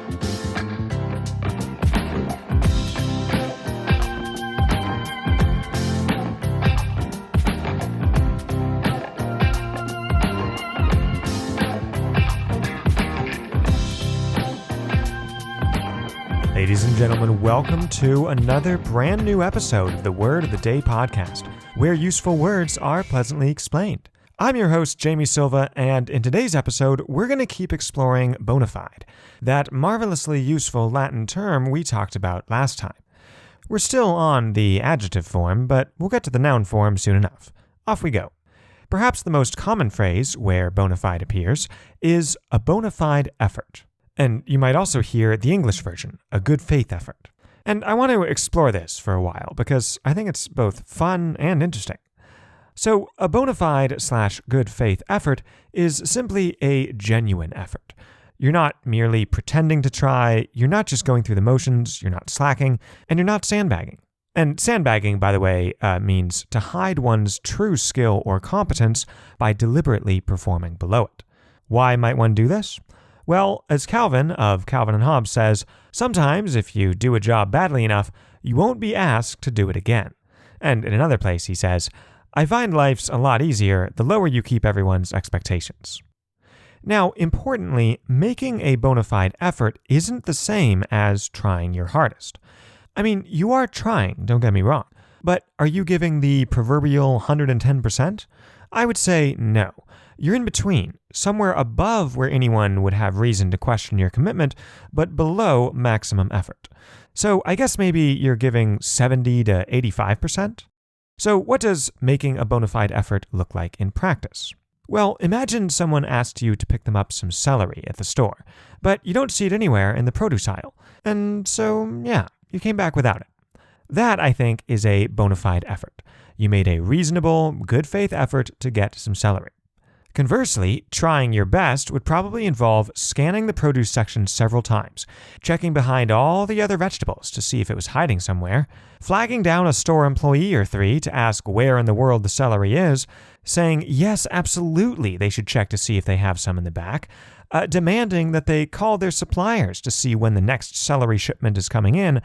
Ladies and gentlemen, welcome to another brand new episode of the Word of the Day podcast, where useful words are pleasantly explained. I'm your host, Jamie Silva, and in today's episode, we're going to keep exploring bona fide, that marvelously useful Latin term we talked about last time. We're still on the adjective form, but we'll get to the noun form soon enough. Off we go. Perhaps the most common phrase where bona fide appears is a bona fide effort. And you might also hear the English version, a good faith effort. And I want to explore this for a while because I think it's both fun and interesting. So a bona fide / good faith effort is simply a genuine effort. You're not merely pretending to try, you're not just going through the motions, you're not slacking, and you're not sandbagging. And sandbagging, by the way, means to hide one's true skill or competence by deliberately performing below it. Why might one do this? Well, as Calvin of Calvin and Hobbes says, sometimes if you do a job badly enough, you won't be asked to do it again. And in another place he says, I find life's a lot easier the lower you keep everyone's expectations. Now, importantly, making a bona fide effort isn't the same as trying your hardest. I mean, you are trying, don't get me wrong, but are you giving the proverbial 110%? I would say no. You're in between, somewhere above where anyone would have reason to question your commitment, but below maximum effort. So I guess maybe you're giving 70 to 85%? So what does making a bona fide effort look like in practice? Well, imagine someone asked you to pick them up some celery at the store, but you don't see it anywhere in the produce aisle. And so, yeah, you came back without it. That, I think, is a bona fide effort. You made a reasonable, good faith effort to get some celery. Conversely, trying your best would probably involve scanning the produce section several times, checking behind all the other vegetables to see if it was hiding somewhere, flagging down a store employee or three to ask where in the world the celery is, saying yes, absolutely, they should check to see if they have some in the back, demanding that they call their suppliers to see when the next celery shipment is coming in,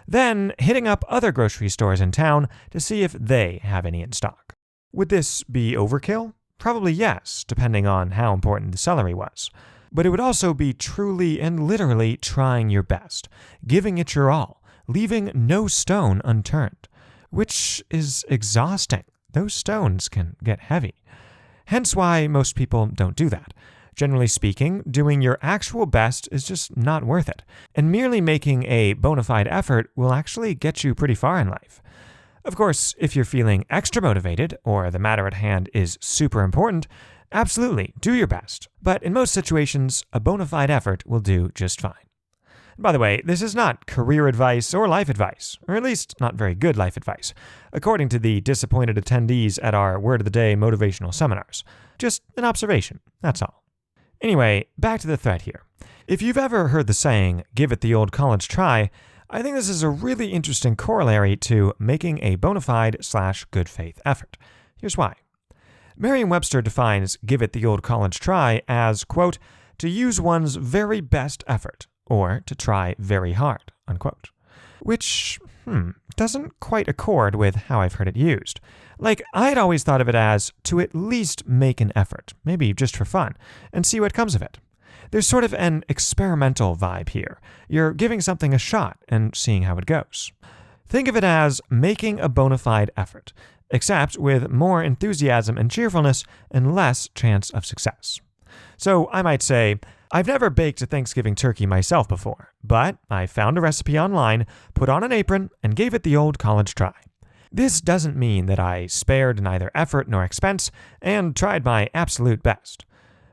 then hitting up other grocery stores in town to see if they have any in stock. Would this be overkill? Probably yes, depending on how important the celery was. But it would also be truly and literally trying your best, giving it your all, leaving no stone unturned, which is exhausting. Those stones can get heavy. Hence why most people don't do that. Generally speaking, doing your actual best is just not worth it, and merely making a bona fide effort will actually get you pretty far in life. Of course, if you're feeling extra motivated, or the matter at hand is super important, absolutely, do your best. But in most situations, a bona fide effort will do just fine. By the way, this is not career advice or life advice, or at least not very good life advice, according to the disappointed attendees at our Word of the Day motivational seminars. Just an observation, that's all. Anyway, back to the thread here. If you've ever heard the saying, give it the old college try, I think this is a really interesting corollary to making a bona fide / good faith effort. Here's why. Merriam-Webster defines give it the old college try as, quote, to use one's very best effort, or to try very hard, unquote. Which, doesn't quite accord with how I've heard it used. Like, I'd always thought of it as to at least make an effort, maybe just for fun, and see what comes of it. There's sort of an experimental vibe here. You're giving something a shot and seeing how it goes. Think of it as making a bona fide effort, except with more enthusiasm and cheerfulness and less chance of success. So I might say, I've never baked a Thanksgiving turkey myself before, but I found a recipe online, put on an apron, and gave it the old college try. This doesn't mean that I spared neither effort nor expense and tried my absolute best.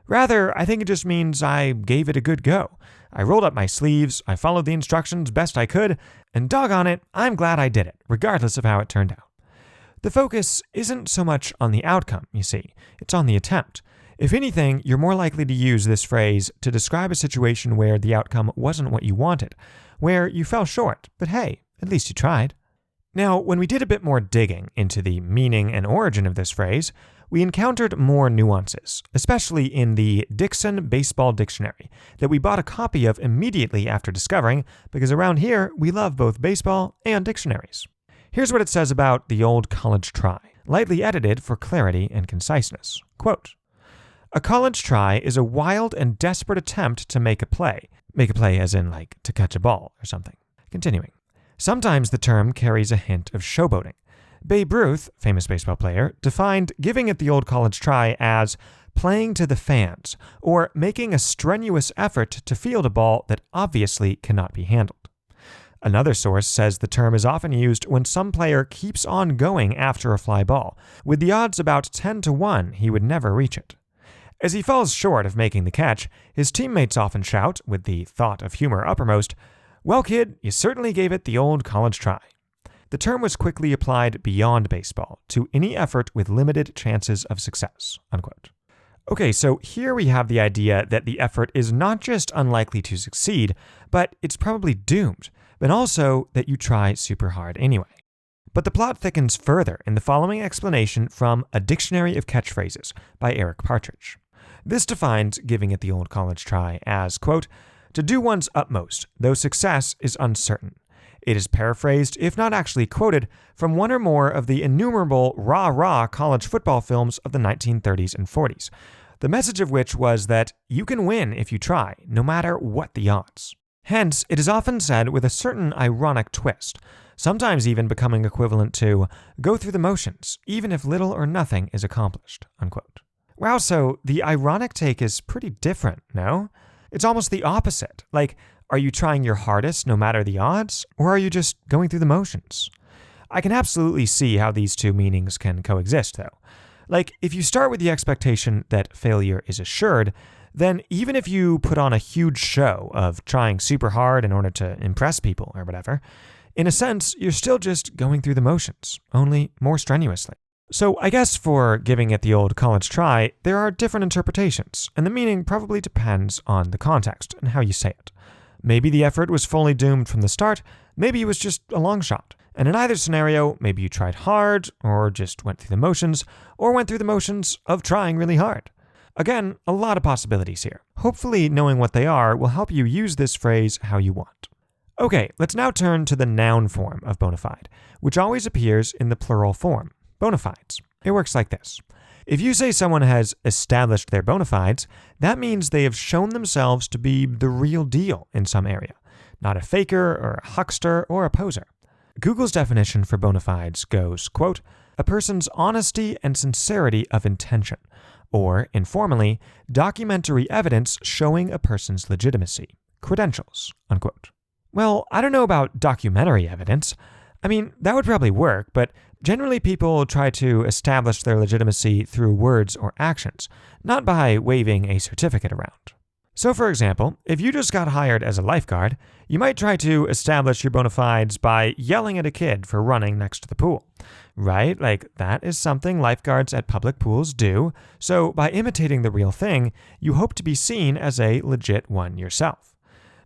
Rather, I think it just means I gave it a good go. I rolled up my sleeves, I followed the instructions best I could, and doggone it, I'm glad I did it, regardless of how it turned out. The focus isn't so much on the outcome, you see, it's on the attempt. If anything, you're more likely to use this phrase to describe a situation where the outcome wasn't what you wanted, where you fell short, but hey, at least you tried. Now, when we did a bit more digging into the meaning and origin of this phrase, we encountered more nuances, especially in the Dixon Baseball Dictionary, that we bought a copy of immediately after discovering, because around here we love both baseball and dictionaries. Here's what it says about the old college try, lightly edited for clarity and conciseness. Quote, "A college try is a wild and desperate attempt to make a play. Make a play as in, like, to catch a ball or something." Continuing. Sometimes the term carries a hint of showboating. Babe Ruth, famous baseball player, defined giving it the old college try as playing to the fans, or making a strenuous effort to field a ball that obviously cannot be handled. Another source says the term is often used when some player keeps on going after a fly ball, with the odds about 10 to 1 he would never reach it. As he falls short of making the catch, his teammates often shout, with the thought of humor uppermost, "Well, kid, you certainly gave it the old college try." The term was quickly applied beyond baseball to any effort with limited chances of success. Unquote. Okay, so here we have the idea that the effort is not just unlikely to succeed, but it's probably doomed, but also that you try super hard anyway. But the plot thickens further in the following explanation from A Dictionary of Catchphrases by Eric Partridge. This defines giving it the old college try as, quote, "to do one's utmost, though success is uncertain." It is paraphrased, if not actually quoted, from one or more of the innumerable rah-rah college football films of the 1930s and 40s, the message of which was that you can win if you try, no matter what the odds. Hence, it is often said with a certain ironic twist, sometimes even becoming equivalent to go through the motions, even if little or nothing is accomplished. Unquote. Wow, so the ironic take is pretty different, no? It's almost the opposite. Like, are you trying your hardest no matter the odds, or are you just going through the motions? I can absolutely see how these two meanings can coexist, though. Like, if you start with the expectation that failure is assured, then even if you put on a huge show of trying super hard in order to impress people or whatever, in a sense, you're still just going through the motions, only more strenuously. So I guess for giving it the old college try, there are different interpretations, and the meaning probably depends on the context and how you say it. Maybe the effort was fully doomed from the start, maybe it was just a long shot. And in either scenario, maybe you tried hard, or just went through the motions, or went through the motions of trying really hard. Again, a lot of possibilities here. Hopefully knowing what they are will help you use this phrase how you want. Okay, let's now turn to the noun form of bona fide, which always appears in the plural form, bona fides. It works like this. If you say someone has established their bona fides, that means they have shown themselves to be the real deal in some area, not a faker or a huckster or a poser. Google's definition for bona fides goes, quote, "a person's honesty and sincerity of intention," or, informally, documentary evidence showing a person's legitimacy, credentials, unquote. Well, I don't know about documentary evidence. I mean, that would probably work, but generally people try to establish their legitimacy through words or actions, not by waving a certificate around. So for example, if you just got hired as a lifeguard, you might try to establish your bona fides by yelling at a kid for running next to the pool, right? Like, that is something lifeguards at public pools do, so by imitating the real thing, you hope to be seen as a legit one yourself.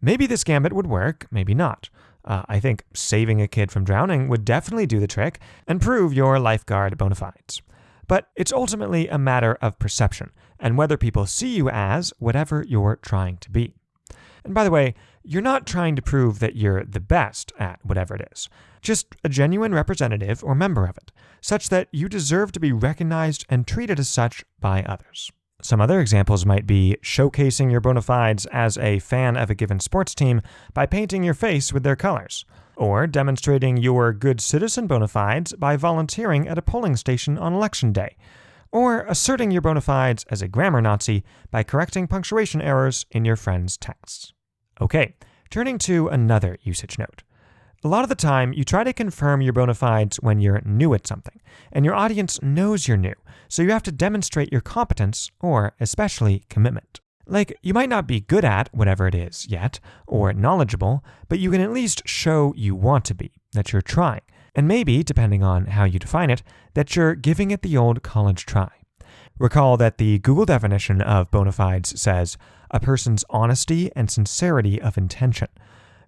Maybe this gambit would work, maybe not. I think saving a kid from drowning would definitely do the trick and prove your lifeguard bona fides. But it's ultimately a matter of perception and whether people see you as whatever you're trying to be. And by the way, you're not trying to prove that you're the best at whatever it is, just a genuine representative or member of it, such that you deserve to be recognized and treated as such by others. Some other examples might be showcasing your bona fides as a fan of a given sports team by painting your face with their colors, or demonstrating your good citizen bona fides by volunteering at a polling station on election day, or asserting your bona fides as a grammar Nazi by correcting punctuation errors in your friend's texts. Okay, turning to another usage note. A lot of the time, you try to confirm your bona fides when you're new at something, and your audience knows you're new, so you have to demonstrate your competence, or especially commitment. Like, you might not be good at whatever it is yet, or knowledgeable, but you can at least show you want to be, that you're trying, and maybe, depending on how you define it, that you're giving it the old college try. Recall that the Google definition of bona fides says, a person's honesty and sincerity of intention.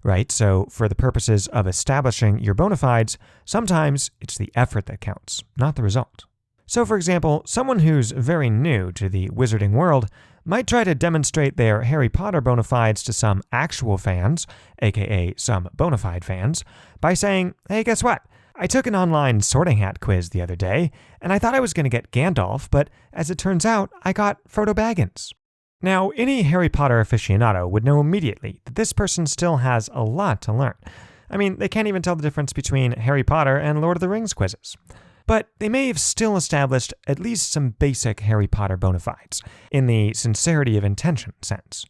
Right? So for the purposes of establishing your bona fides, sometimes it's the effort that counts, not the result. So, for example, someone who's very new to the wizarding world might try to demonstrate their Harry Potter bona fides to some actual fans, aka some bona fide fans, by saying, "Hey, guess what? I took an online Sorting Hat quiz the other day, and I thought I was going to get Gandalf, but as it turns out, I got Frodo Baggins." Now, any Harry Potter aficionado would know immediately that this person still has a lot to learn. I mean, they can't even tell the difference between Harry Potter and Lord of the Rings quizzes. But they may have still established at least some basic Harry Potter bona fides, in the sincerity of intention sense.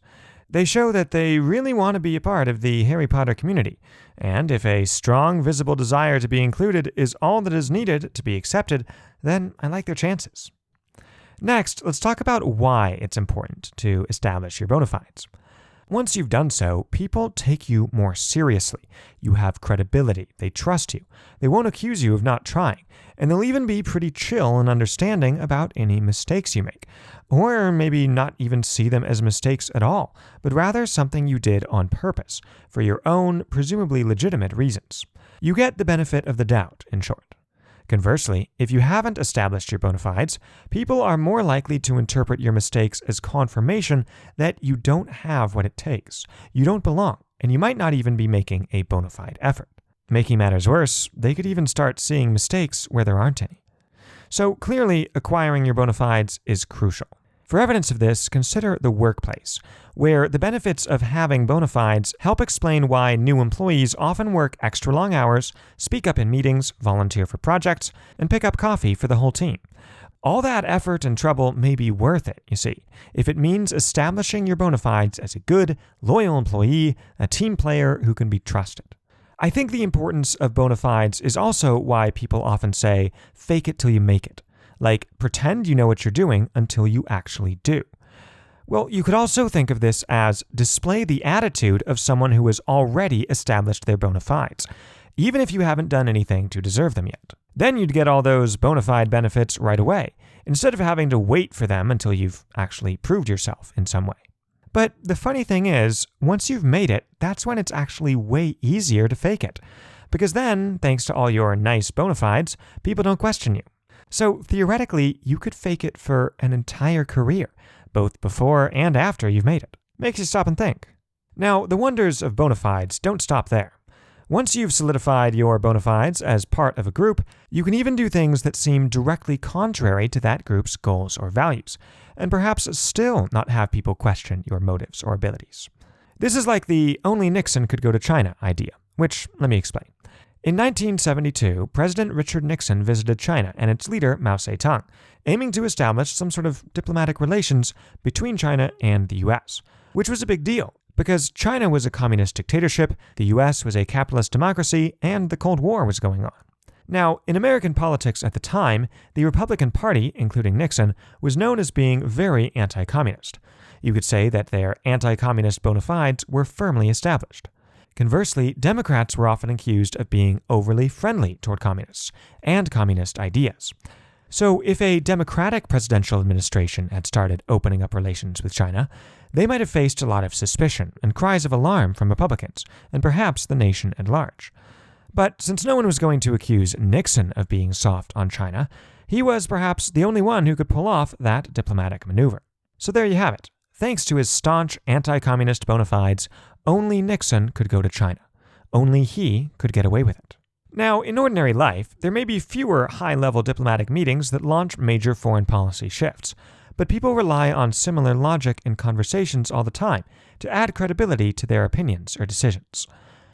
They show that they really want to be a part of the Harry Potter community, and if a strong, visible desire to be included is all that is needed to be accepted, then I like their chances. Next, let's talk about why it's important to establish your bona fides. Once you've done so, people take you more seriously. You have credibility. They trust you. They won't accuse you of not trying, and they'll even be pretty chill and understanding about any mistakes you make, or maybe not even see them as mistakes at all, but rather something you did on purpose, for your own, presumably legitimate reasons. You get the benefit of the doubt, in short. Conversely, if you haven't established your bona fides, people are more likely to interpret your mistakes as confirmation that you don't have what it takes, you don't belong, and you might not even be making a bona fide effort. Making matters worse, they could even start seeing mistakes where there aren't any. So clearly, acquiring your bona fides is crucial. For evidence of this, consider the workplace, where the benefits of having bona fides help explain why new employees often work extra long hours, speak up in meetings, volunteer for projects, and pick up coffee for the whole team. All that effort and trouble may be worth it, you see, if it means establishing your bona fides as a good, loyal employee, a team player who can be trusted. I think the importance of bona fides is also why people often say, fake it till you make it. Like, pretend you know what you're doing until you actually do. Well, you could also think of this as display the attitude of someone who has already established their bona fides, even if you haven't done anything to deserve them yet. Then you'd get all those bona fide benefits right away, instead of having to wait for them until you've actually proved yourself in some way. But the funny thing is, once you've made it, that's when it's actually way easier to fake it. Because then, thanks to all your nice bona fides, people don't question you. So theoretically, you could fake it for an entire career, both before and after you've made it. Makes you stop and think. Now, the wonders of bona fides don't stop there. Once you've solidified your bona fides as part of a group, you can even do things that seem directly contrary to that group's goals or values, and perhaps still not have people question your motives or abilities. This is like the only Nixon could go to China idea, which, let me explain. In 1972, President Richard Nixon visited China and its leader, Mao Zedong, aiming to establish some sort of diplomatic relations between China and the US, which was a big deal because China was a communist dictatorship, the US was a capitalist democracy, and the Cold War was going on. Now, in American politics at the time, the Republican Party, including Nixon, was known as being very anti-communist. You could say that their anti-communist bona fides were firmly established. Conversely, Democrats were often accused of being overly friendly toward communists and communist ideas. So if a Democratic presidential administration had started opening up relations with China, they might have faced a lot of suspicion and cries of alarm from Republicans, and perhaps the nation at large. But since no one was going to accuse Nixon of being soft on China, he was perhaps the only one who could pull off that diplomatic maneuver. So there you have it. Thanks to his staunch anti-communist bona fides, only Nixon could go to China. Only he could get away with it. Now, in ordinary life, there may be fewer high-level diplomatic meetings that launch major foreign policy shifts, but people rely on similar logic in conversations all the time to add credibility to their opinions or decisions.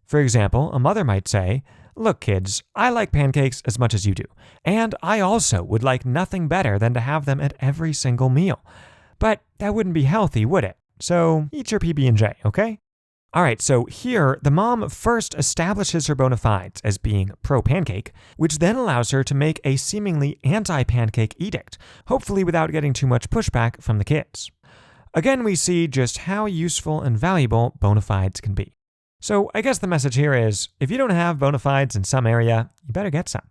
For example, a mother might say, "Look, kids, I like pancakes as much as you do, and I also would like nothing better than to have them at every single meal. But that wouldn't be healthy, would it? So eat your PB&J, okay?" All right, so here, the mom first establishes her bona fides as being pro-pancake, which then allows her to make a seemingly anti-pancake edict, hopefully without getting too much pushback from the kids. Again, we see just how useful and valuable bona fides can be. So I guess the message here is, if you don't have bona fides in some area, you better get some.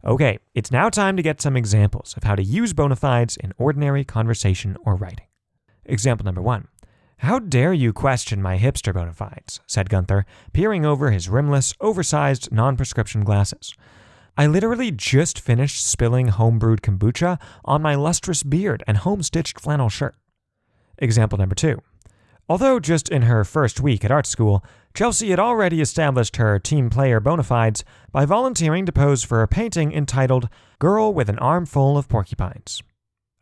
Okay, it's now time to get some examples of how to use bona fides in ordinary conversation or writing. Example number 1. "How dare you question my hipster bona fides," said Gunther, peering over his rimless, oversized, non-prescription glasses. I literally just finished spilling homebrewed kombucha on my lustrous beard and home-stitched flannel shirt. Example number 2. Although just in her first week at art school, Chelsea had already established her team player bona fides by volunteering to pose for a painting entitled Girl with an Armful of Porcupines.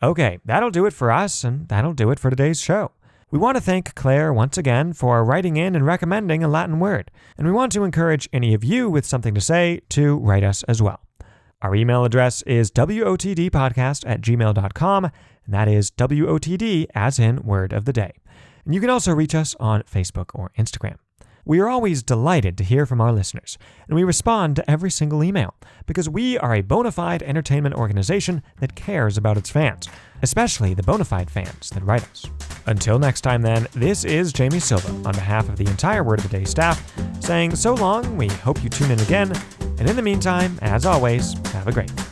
Okay, that'll do it for us, and that'll do it for today's show. We want to thank Claire once again for writing in and recommending a Latin word, and we want to encourage any of you with something to say to write us as well. Our email address is wotdpodcast@gmail.com, and that is WOTD as in word of the day. And you can also reach us on Facebook or Instagram. We are always delighted to hear from our listeners, and we respond to every single email because we are a bona fide entertainment organization that cares about its fans, especially the bona fide fans that write us. Until next time then, this is Jamie Silva on behalf of the entire Word of the Day staff saying so long, we hope you tune in again, and in the meantime, as always, have a great one.